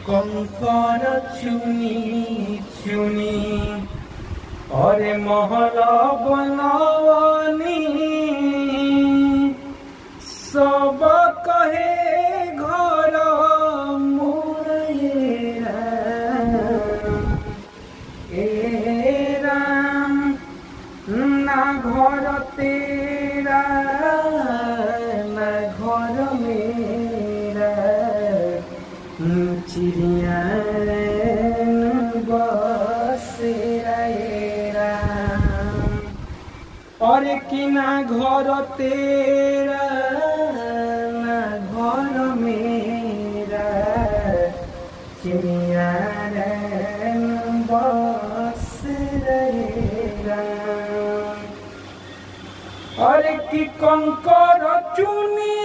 कंकर चुनी चुनी और महल बनवनी सब कहे घर ए राम ना घर तेरा ना घर मेरा चिड़िया बसेरा राम और कि ना घर तेरा ना घर मेरा चिड़िया बसेरा राम और कि कंकर चुनी